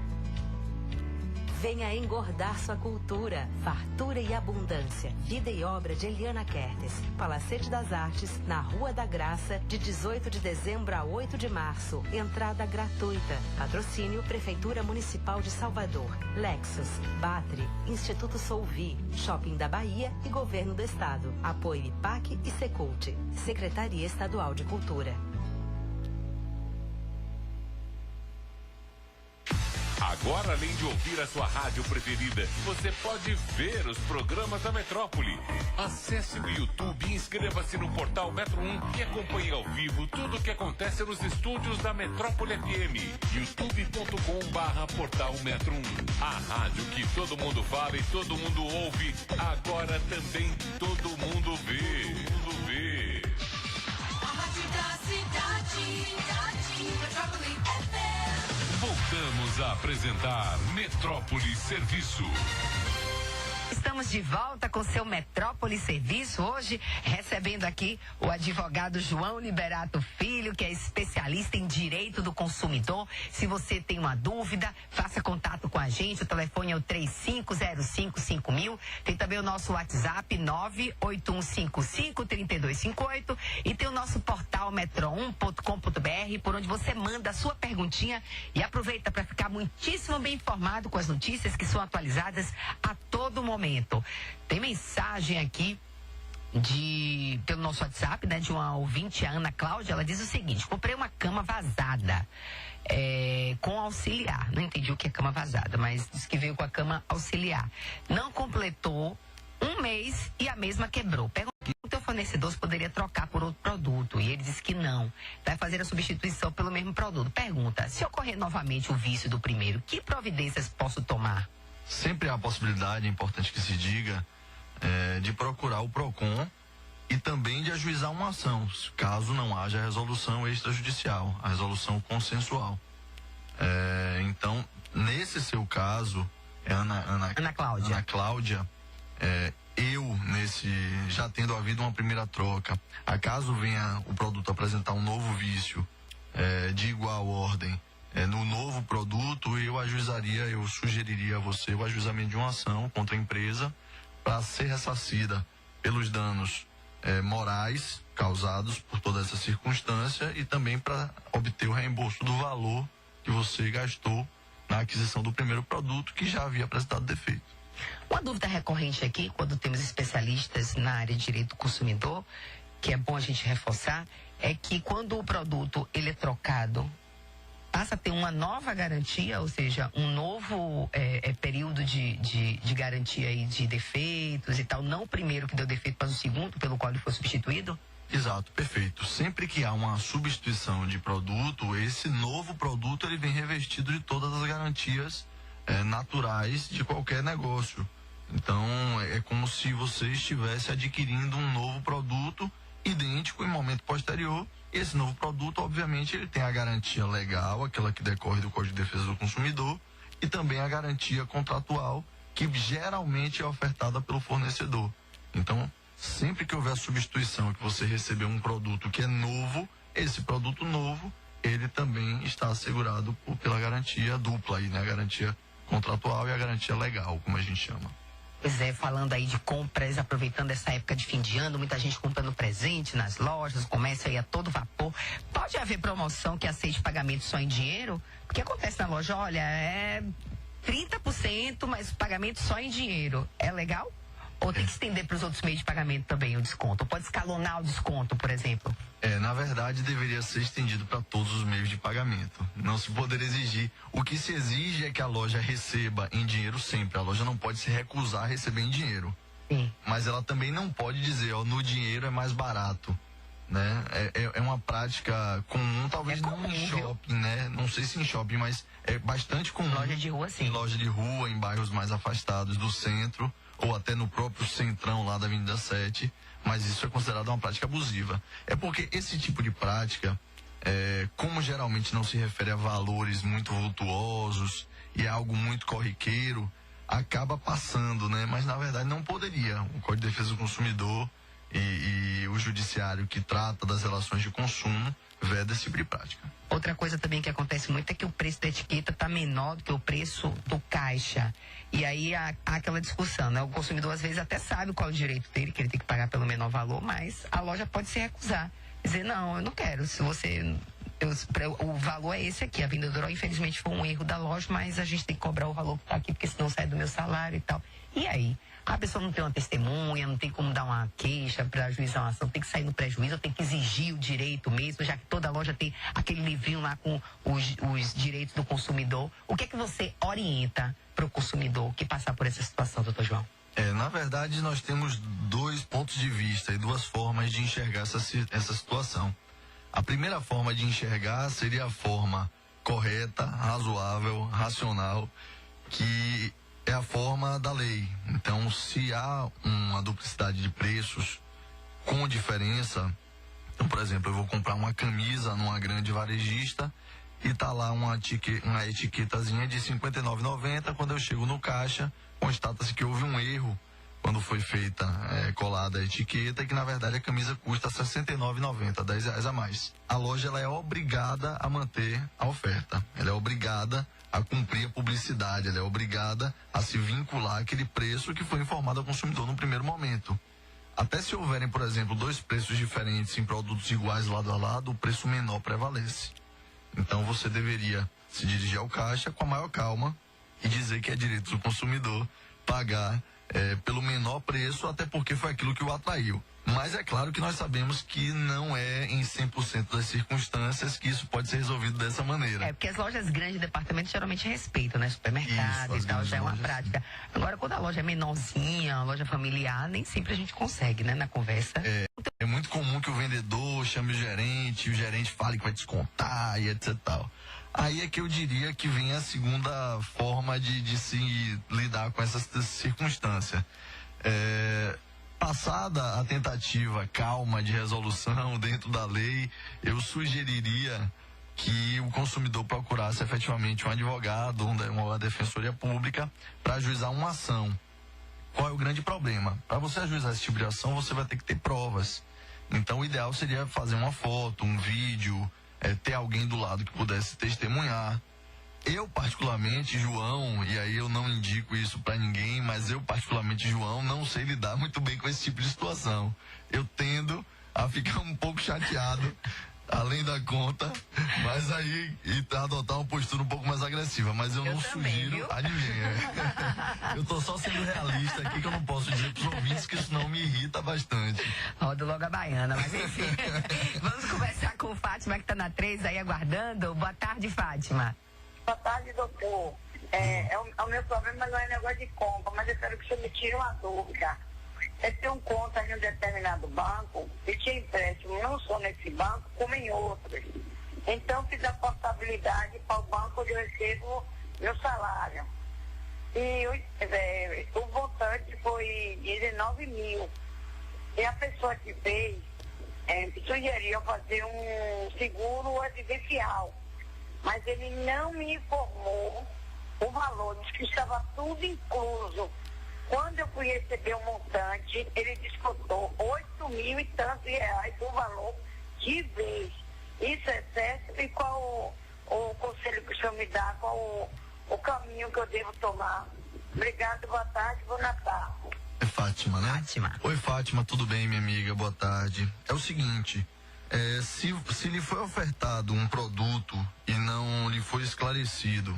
Venha engordar sua cultura. Fartura e abundância. Vida e obra de Eliana Kertes. Palacete das Artes, na Rua da Graça, de 18 de dezembro a 8 de março. Entrada gratuita. Patrocínio Prefeitura Municipal de Salvador. Lexus, Batri, Instituto Solvi, Shopping da Bahia e Governo do Estado. Apoio IPAC e Secult. Secretaria Estadual de Cultura. Agora, além de ouvir a sua rádio preferida, você pode ver os programas da Metrópole. Acesse o YouTube e inscreva-se no portal Metro 1 e acompanhe ao vivo tudo o que acontece nos estúdios da Metrópole FM. youtube.com/portal Metro 1. A rádio que todo mundo fala e todo mundo ouve, agora também todo mundo vê. A rádio da cidade, Metrópole FM. Voltamos a apresentar Metrópole Serviço. Estamos de volta com seu Metrópole Serviço, hoje recebendo aqui o advogado João Liberato Filho, que é especialista em direito do consumidor. Se você tem uma dúvida, faça contato com a gente, o telefone é o 35055000, tem também o nosso WhatsApp 981553258 e tem o nosso portal metro1.com.br, por onde você manda a sua perguntinha e aproveita para ficar muitíssimo bem informado com as notícias que são atualizadas a todo momento. Tem mensagem aqui pelo nosso WhatsApp, né, de uma ouvinte, a Ana Cláudia. Ela diz o seguinte: comprei uma cama vazada com auxiliar. Não entendi o que é cama vazada, mas diz que veio com a cama auxiliar. Não completou um mês e a mesma quebrou. Perguntei ao teu fornecedor se poderia trocar por outro produto e ele disse que não. Vai fazer a substituição pelo mesmo produto. Pergunta: se ocorrer novamente o vício do primeiro, que providências posso tomar? Sempre há a possibilidade, é importante que se diga, de procurar o PROCON e também de ajuizar uma ação, caso não haja resolução extrajudicial, a resolução consensual. Então, nesse seu caso, Ana Cláudia, já tendo havido uma primeira troca, acaso venha o produto apresentar um novo vício de igual ordem, no novo produto, eu sugeriria a você o ajuizamento de uma ação contra a empresa para ser ressarcida pelos danos morais causados por toda essa circunstância e também para obter o reembolso do valor que você gastou na aquisição do primeiro produto que já havia apresentado defeito. Uma dúvida recorrente aqui, quando temos especialistas na área de direito do consumidor, que é bom a gente reforçar, é que quando o produto ele é trocado, passa a ter uma nova garantia, ou seja, um novo período de garantia aí de defeitos e tal, não o primeiro que deu defeito, mas o segundo pelo qual ele foi substituído? Exato, perfeito. Sempre que há uma substituição de produto, esse novo produto ele vem revestido de todas as garantias naturais de qualquer negócio. Então, é como se você estivesse adquirindo um novo produto idêntico em momento posterior. Esse novo produto, obviamente, ele tem a garantia legal, aquela que decorre do Código de Defesa do Consumidor, e também a garantia contratual, que geralmente é ofertada pelo fornecedor. Então, sempre que houver a substituição, que você recebeu um produto que é novo, esse produto novo, ele também está assegurado pela garantia dupla aí, né? A garantia contratual e a garantia legal, como a gente chama. Pois é, falando aí de compras, aproveitando essa época de fim de ano, muita gente comprando presente nas lojas, o comércio aí a todo vapor. Pode haver promoção que aceite pagamento só em dinheiro? Porque acontece na loja, olha, 30%, mas pagamento só em dinheiro. É legal? Ou tem que estender para os outros meios de pagamento também o desconto? Ou pode escalonar o desconto, por exemplo? Na verdade, deveria ser estendido para todos os meios de pagamento. Não se poderia exigir. O que se exige é que a loja receba em dinheiro sempre. A loja não pode se recusar a receber em dinheiro. Sim. Mas ela também não pode dizer, no dinheiro é mais barato. Né? É uma prática comum, talvez não em shopping, né? Não sei se em shopping, mas é bastante comum. Loja de rua, sim. Em loja de rua, em bairros mais afastados do centro, ou até no próprio centrão lá da Avenida 7, mas isso é considerado uma prática abusiva. É porque esse tipo de prática, como geralmente não se refere a valores muito vultuosos e é algo muito corriqueiro, acaba passando, né? Mas na verdade não poderia. O Código de Defesa do Consumidor e o judiciário que trata das relações de consumo veda esse tipo de prática. Outra coisa também que acontece muito é que o preço da etiqueta está menor do que o preço do caixa. E aí há aquela discussão, né? O consumidor às vezes até sabe qual é o direito dele, que ele tem que pagar pelo menor valor, mas a loja pode se recusar. Dizer, não, eu não quero. Se você... o valor é esse aqui. A vendedora, infelizmente, foi um erro da loja, mas a gente tem que cobrar o valor que está aqui, porque senão sai do meu salário e tal. E aí? A pessoa não tem uma testemunha, não tem como dar uma queixa para ajuizar uma ação, tem que sair no prejuízo, tem que exigir o direito mesmo, já que toda loja tem aquele livrinho lá com os direitos do consumidor. O que é que você orienta para o consumidor que passar por essa situação, doutor João? Na verdade, nós temos 2 pontos de vista e 2 formas de enxergar essa situação. A primeira forma de enxergar seria a forma correta, razoável, racional, que é a forma da lei. Então, se há uma duplicidade de preços com diferença, então, por exemplo, eu vou comprar uma camisa numa grande varejista e tá lá uma etiquetazinha de R$ 59,90, quando eu chego no caixa, constata-se que houve um erro quando foi feita, colada a etiqueta, e que na verdade a camisa custa R$ 69,90, R$10 a mais. A loja ela é obrigada a manter a oferta, ela é obrigada a cumprir a publicidade, ela é obrigada a se vincular àquele preço que foi informado ao consumidor no primeiro momento. Até se houverem, por exemplo, 2 preços diferentes em produtos iguais lado a lado, o preço menor prevalece. Então você deveria se dirigir ao caixa com a maior calma e dizer que é direito do consumidor pagar pelo menor preço, até porque foi aquilo que o atraiu. Mas é claro que nós sabemos que não é em 100% das circunstâncias que isso pode ser resolvido dessa maneira. Porque as lojas grandes de departamento geralmente respeitam, né? Supermercado e tal, já é uma prática. Agora, quando a loja é menorzinha, a loja familiar, nem sempre a gente consegue, né? Na conversa. É muito comum que o vendedor chame o gerente fale que vai descontar e etc. tal. Aí é que eu diria que vem a segunda forma de se lidar com essa circunstância. Passada a tentativa calma de resolução dentro da lei, eu sugeriria que o consumidor procurasse efetivamente um advogado, uma defensoria pública, para ajuizar uma ação. Qual é o grande problema? Para você ajuizar esse tipo de ação, você vai ter que ter provas. Então, o ideal seria fazer uma foto, um vídeo, ter alguém do lado que pudesse testemunhar. Eu, particularmente, João, e aí eu não indico isso para ninguém, mas eu, particularmente, João, não sei lidar muito bem com esse tipo de situação. Eu tendo a ficar um pouco chateado, além da conta, mas aí adotar uma postura um pouco mais agressiva. Mas eu não sugiro a ninguém. Eu tô só sendo realista aqui, que eu não posso dizer pros ouvintes que isso não me irrita bastante. Rodo logo a baiana, mas enfim. Vamos conversar com Fátima, que tá na 3 aí aguardando. Boa tarde, Fátima. Boa tarde, doutor. O meu problema não é negócio de compra, mas eu quero que o senhor me tire uma dúvida. Eu tenho conta em um determinado banco e tinha empréstimo não só nesse banco, como em outros. Então, fiz a portabilidade para o banco onde eu recebo meu salário. E o montante foi 19 mil. E a pessoa que fez sugeriu fazer um seguro residencial. Mas ele não me informou o valor, disse que estava tudo incluso. Quando eu fui receber o montante, ele descontou 8 mil e tantos reais o valor de vez. Isso é certo? E qual o conselho que o senhor me dá? Qual o caminho que eu devo tomar? Obrigado, boa tarde, bom Natal. É Fátima, né? Fátima. Oi, Fátima, tudo bem, minha amiga? Boa tarde. É o seguinte... se lhe foi ofertado um produto e não lhe foi esclarecido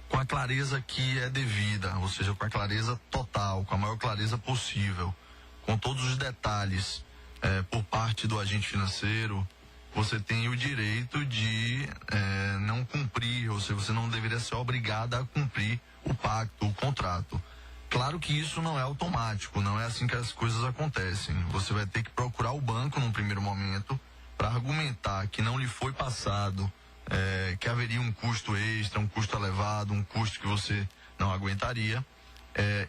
com a clareza que é devida, ou seja, com a clareza total, com a maior clareza possível, com todos os detalhes por parte do agente financeiro, você tem o direito de não cumprir, ou seja, você não deveria ser obrigada a cumprir o pacto, o contrato. Claro que isso não é automático, não é assim que as coisas acontecem. Você vai ter que procurar o banco num primeiro momento para argumentar que não lhe foi passado, que haveria um custo extra, um custo elevado, um custo que você não aguentaria.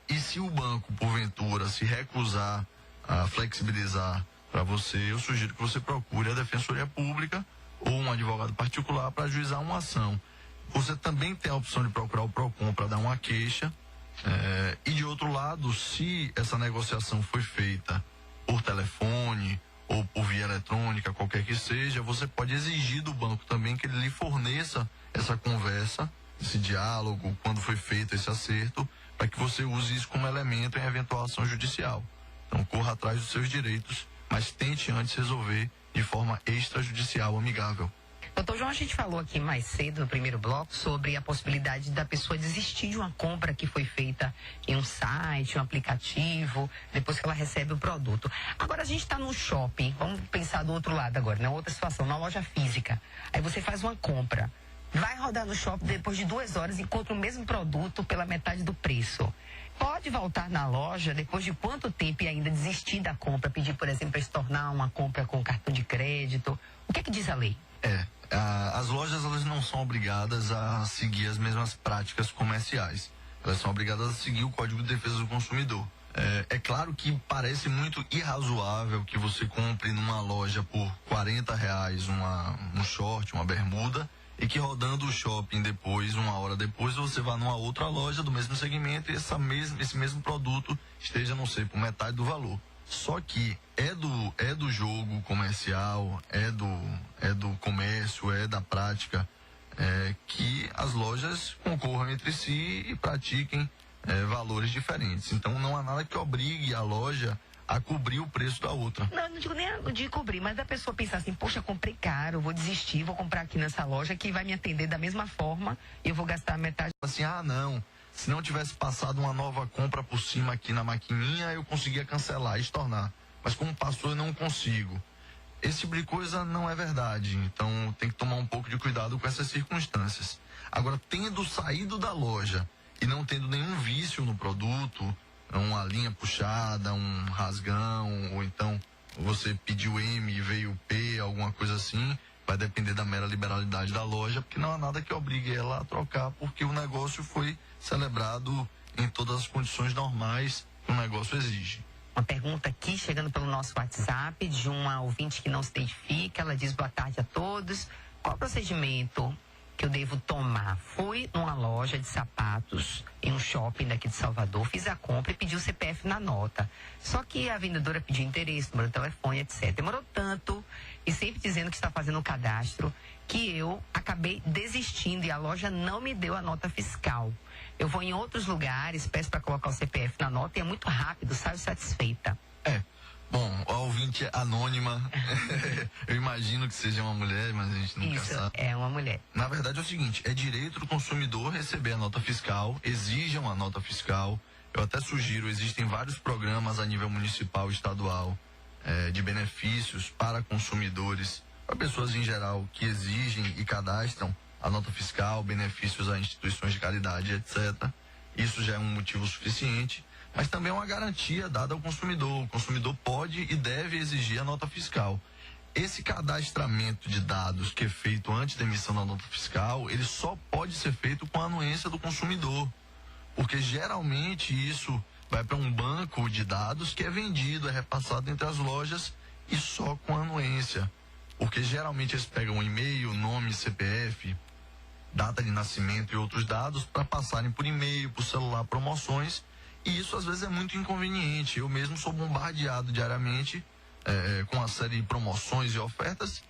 E se o banco, porventura, se recusar a flexibilizar para você, eu sugiro que você procure a Defensoria Pública ou um advogado particular para ajuizar uma ação. Você também tem a opção de procurar o PROCON para dar uma queixa. E de outro lado, se essa negociação foi feita por telefone ou por via eletrônica, qualquer que seja, você pode exigir do banco também que ele lhe forneça essa conversa, esse diálogo, quando foi feito esse acerto, para que você use isso como elemento em eventual ação judicial. Então, corra atrás dos seus direitos, mas tente antes resolver de forma extrajudicial amigável. Doutor João, a gente falou aqui mais cedo no primeiro bloco sobre a possibilidade da pessoa desistir de uma compra que foi feita em um site, um aplicativo, depois que ela recebe o produto. Agora a gente está num shopping, vamos pensar do outro lado agora, na outra situação, na loja física. Aí você faz uma compra, vai rodar no shopping, depois de 2 horas encontra o mesmo produto pela metade do preço. Pode voltar na loja depois de quanto tempo e ainda desistir da compra, pedir, por exemplo, para se tornar uma compra com cartão de crédito? O que é que diz a lei? As lojas, elas não são obrigadas a seguir as mesmas práticas comerciais. Elas são obrigadas a seguir o Código de Defesa do Consumidor. É claro que parece muito irrazoável que você compre numa loja por R$40 um short, uma bermuda, e que rodando o shopping depois, 1 hora depois, você vá numa outra loja do mesmo segmento e esse mesmo produto esteja, não sei, por metade do valor. Só que é do jogo comercial, é do comércio, é da prática, que as lojas concorram entre si e pratiquem valores diferentes. Então não há nada que obrigue a loja a cobrir o preço da outra. Não digo nem de cobrir, mas da pessoa pensar assim, poxa, comprei caro, vou desistir, vou comprar aqui nessa loja que vai me atender da mesma forma e eu vou gastar metade. Assim, não, se não tivesse passado uma nova compra por cima aqui na maquininha, eu conseguia cancelar e estornar. Mas como passou, eu não consigo. Esse tipo de coisa não é verdade, então tem que tomar um pouco de cuidado com essas circunstâncias. Agora, tendo saído da loja e não tendo nenhum vício no produto, uma linha puxada, um rasgão, ou então você pediu M e veio P, alguma coisa assim, vai depender da mera liberalidade da loja, porque não há nada que obrigue ela a trocar, porque o negócio foi celebrado em todas as condições normais que o negócio exige. Uma pergunta aqui, chegando pelo nosso WhatsApp, de uma ouvinte que não se identifica, ela diz: boa tarde a todos. Qual o procedimento que eu devo tomar? Fui numa loja de sapatos, em um shopping daqui de Salvador, fiz a compra e pedi o CPF na nota. Só que a vendedora pediu endereço, número de telefone, etc. Demorou tanto, e sempre dizendo que está fazendo o cadastro, que eu acabei desistindo e a loja não me deu a nota fiscal. Eu vou em outros lugares, peço para colocar o CPF na nota e é muito rápido, saio satisfeita. Bom, a ouvinte é anônima, eu imagino que seja uma mulher, mas a gente nunca sabe. Isso, é uma mulher. Na verdade é o seguinte, é direito do consumidor receber a nota fiscal, exijam a nota fiscal. Eu até sugiro, existem vários programas a nível municipal e estadual de benefícios para consumidores, para pessoas em geral que exigem e cadastram a nota fiscal, benefícios a instituições de caridade, etc. Isso já é um motivo suficiente. Mas também é uma garantia dada ao consumidor. O consumidor pode e deve exigir a nota fiscal. Esse cadastramento de dados que é feito antes da emissão da nota fiscal, ele só pode ser feito com a anuência do consumidor. Porque geralmente isso vai para um banco de dados que é vendido, é repassado entre as lojas e só com a anuência. Porque geralmente eles pegam um e-mail, nome, CPF, data de nascimento e outros dados para passarem por e-mail, por celular, promoções. E isso às vezes é muito inconveniente. Eu mesmo sou bombardeado diariamente com uma série de promoções e ofertas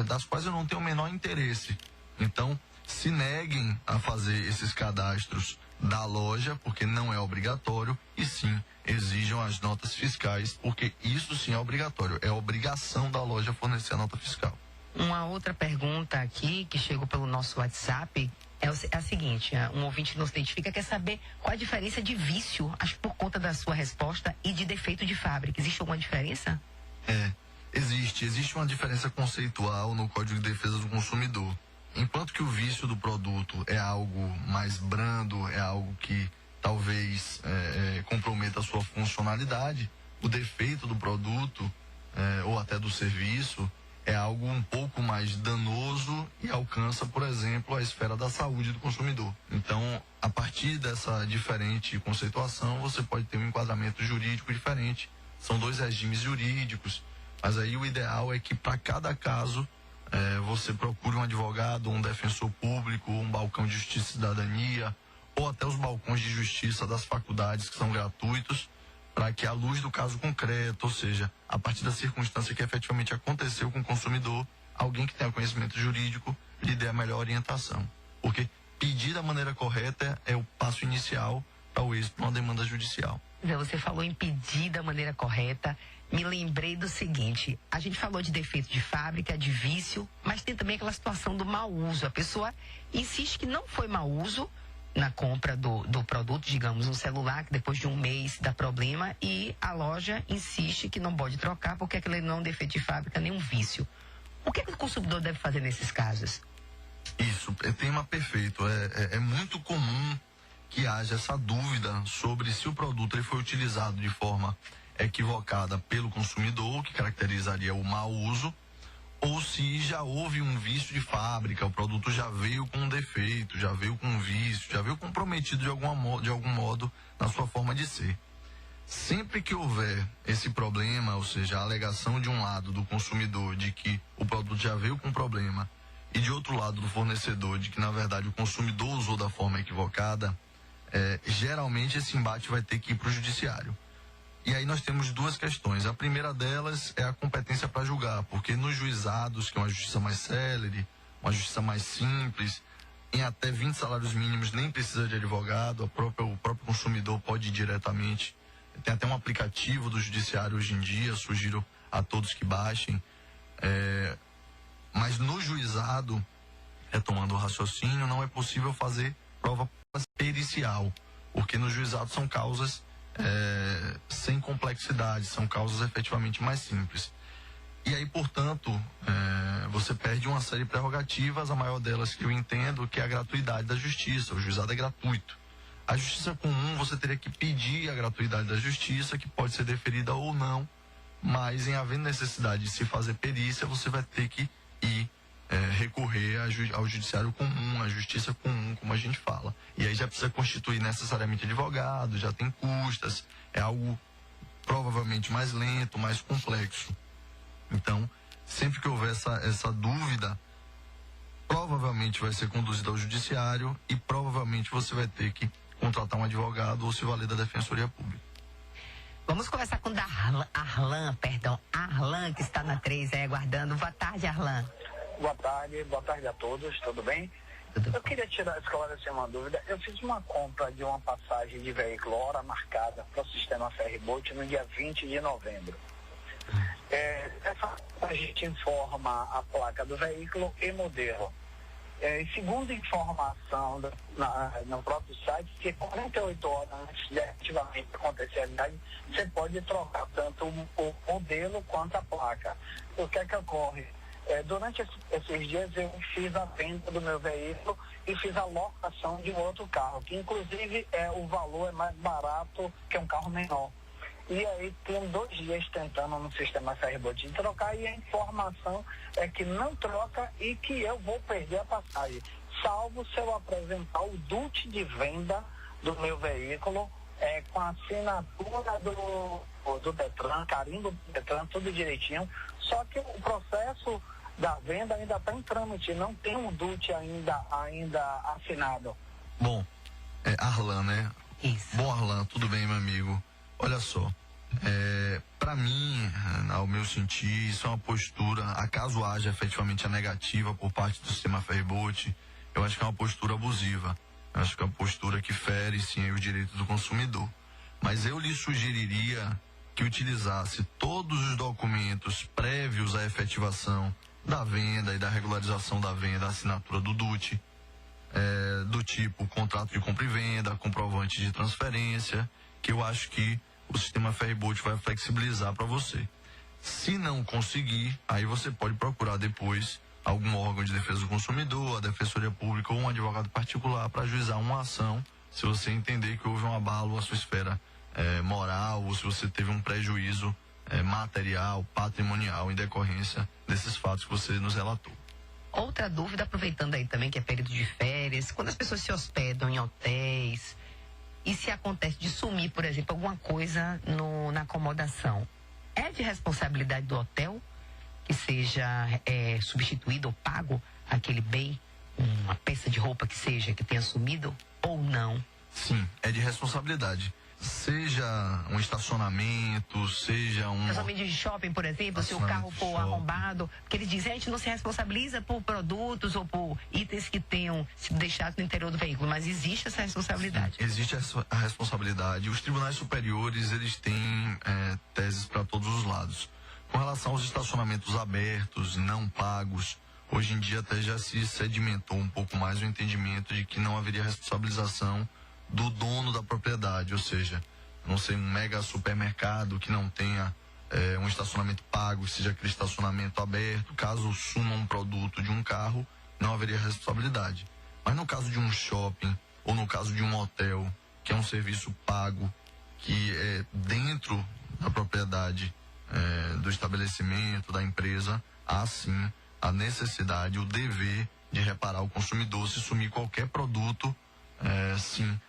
das quais eu não tenho o menor interesse. Então, se neguem a fazer esses cadastros da loja, porque não é obrigatório, e sim, exijam as notas fiscais, porque isso sim é obrigatório. É obrigação da loja fornecer a nota fiscal. Uma outra pergunta aqui, que chegou pelo nosso WhatsApp, é a seguinte: um ouvinte que não se identifica quer saber qual a diferença de vício, acho que por conta da sua resposta, e de defeito de fábrica. Existe alguma diferença? Existe uma diferença conceitual no Código de Defesa do Consumidor. Enquanto que o vício do produto é algo mais brando, é algo que talvez comprometa a sua funcionalidade, o defeito do produto ou até do serviço é algo um pouco mais danoso e alcança, por exemplo, a esfera da saúde do consumidor. Então, a partir dessa diferente conceituação, você pode ter um enquadramento jurídico diferente. São 2 regimes jurídicos, mas aí o ideal é que para cada caso você procure um advogado, um defensor público, um balcão de justiça e cidadania, ou até os balcões de justiça das faculdades, que são gratuitos, para que, à luz do caso concreto, ou seja, a partir da circunstância que efetivamente aconteceu com o consumidor, alguém que tenha conhecimento jurídico lhe dê a melhor orientação. Porque pedir da maneira correta é o passo inicial para o êxito de uma demanda judicial. Você falou em pedir da maneira correta. Me lembrei do seguinte: a gente falou de defeito de fábrica, de vício, mas tem também aquela situação do mau uso. A pessoa insiste que não foi mau uso na compra do produto, digamos, um celular, que depois de um mês dá problema, e a loja insiste que não pode trocar porque aquele não é um defeito de fábrica, nem um vício. O que o consumidor deve fazer nesses casos? Isso, é tema perfeito. É muito comum que haja essa dúvida sobre se o produto ele foi utilizado de forma equivocada pelo consumidor, que caracterizaria o mau uso, ou se já houve um vício de fábrica, o produto já veio com um defeito, já veio com um vício, já veio comprometido de algum modo na sua forma de ser. Sempre que houver esse problema, ou seja, a alegação de um lado do consumidor de que o produto já veio com problema e de outro lado do fornecedor de que na verdade o consumidor usou da forma equivocada, geralmente esse embate vai ter que ir para o judiciário. E aí nós temos duas questões. A primeira delas é a competência para julgar, porque nos juizados, que é uma justiça mais célere, uma justiça mais simples, em até 20 salários mínimos nem precisa de advogado, o próprio consumidor pode ir diretamente. Tem até um aplicativo do judiciário hoje em dia, sugiro a todos que baixem. Mas no juizado, retomando o raciocínio, não é possível fazer prova pericial, porque no juizado são causas sem complexidade, são causas efetivamente mais simples. E aí, portanto, você perde uma série de prerrogativas, a maior delas que eu entendo, que é a gratuidade da justiça. O juizado é gratuito. A justiça comum, você teria que pedir a gratuidade da justiça, que pode ser deferida ou não, mas em havendo necessidade de se fazer perícia, você vai ter que ir recorrer ao judiciário comum, à justiça comum, como a gente fala. E aí já precisa constituir necessariamente advogado, já tem custas, é algo provavelmente mais lento, mais complexo. Então, sempre que houver essa dúvida, provavelmente vai ser conduzido ao judiciário e provavelmente você vai ter que contratar um advogado ou se valer da Defensoria Pública. Vamos conversar com Arlan, que está na 3 aí aguardando. Boa tarde, Arlan. Boa tarde a todos, tudo bem? Eu queria esclarecer uma dúvida. Eu fiz uma compra de uma passagem de veículo hora marcada para o sistema Ferryboat no dia 20 de novembro. A gente informa a placa do veículo e modelo. Segundo informação no próprio site, que 48 horas antes de efetivamente acontecer a viagem, você pode trocar tanto o modelo quanto a placa. O que é que ocorre? Durante esses dias eu fiz a venda do meu veículo e fiz a locação de um outro carro, que inclusive o valor é mais barato que um carro menor. E aí tem 2 dias tentando no sistema Ferryboat de trocar e a informação é que não troca e que eu vou perder a passagem, salvo se eu apresentar o DUT de venda do meu veículo com a assinatura do Detran, carimbo do Detran, tudo direitinho, só que o processo da venda ainda está em trâmite, não tem um DUT ainda assinado. Bom, Arlan, né? Isso. Bom, Arlan, tudo bem, meu amigo? Olha só, para mim, ao meu sentir, isso é uma postura, acaso haja efetivamente a negativa por parte do sistema Ferryboat, eu acho que é uma postura abusiva, eu acho que é uma postura que fere, sim, o direito do consumidor. Mas eu lhe sugeriria que utilizasse todos os documentos prévios à efetivação da venda e da regularização da venda, a assinatura do DUT, do tipo contrato de compra e venda, comprovante de transferência, que eu acho que o sistema Ferryboat vai flexibilizar para você. Se não conseguir, aí você pode procurar depois algum órgão de defesa do consumidor, a Defensoria Pública ou um advogado particular para ajuizar uma ação, se você entender que houve um abalo à sua esfera moral ou se você teve um prejuízo material, patrimonial em decorrência desses fatos que você nos relatou. Outra dúvida, aproveitando aí também que é período de férias, quando as pessoas se hospedam em hotéis e se acontece de sumir, por exemplo, alguma coisa na acomodação, é de responsabilidade do hotel que seja substituído ou pago aquele bem, uma peça de roupa que seja, que tenha sumido ou não? Sim, é de responsabilidade. seja um estacionamento, seja um... Estacionamento de shopping, por exemplo, se o carro for arrombado, porque eles dizem, a gente não se responsabiliza por produtos ou por itens que tenham sido deixados no interior do veículo, mas existe essa responsabilidade. Sim, existe a responsabilidade. Os tribunais superiores, eles têm teses para todos os lados. Com relação aos estacionamentos abertos, não pagos, hoje em dia até já se sedimentou um pouco mais o entendimento de que não haveria responsabilização do dono da propriedade, ou seja, não sei, um mega supermercado que não tenha um estacionamento pago, seja aquele estacionamento aberto, caso suma um produto de um carro, não haveria responsabilidade. Mas no caso de um shopping ou no caso de um hotel, que é um serviço pago, que é dentro da propriedade do estabelecimento, da empresa, há sim a necessidade, o dever de reparar o consumidor se sumir qualquer produto, sim.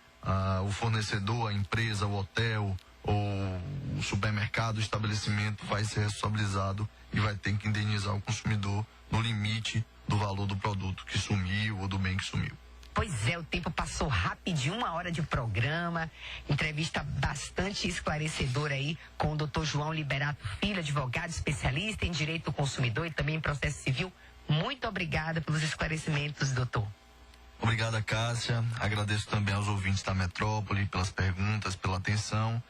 O fornecedor, a empresa, o hotel ou o supermercado, o estabelecimento vai ser responsabilizado e vai ter que indenizar o consumidor no limite do valor do produto que sumiu ou do bem que sumiu. Pois é, o tempo passou rapidinho, 1 hora de programa, entrevista bastante esclarecedora aí com o Dr. João Liberato Filho, advogado especialista em direito do consumidor e também em processo civil. Muito obrigada pelos esclarecimentos, doutor. Obrigada, Cássia. Agradeço também aos ouvintes da Metrópole pelas perguntas, pela atenção.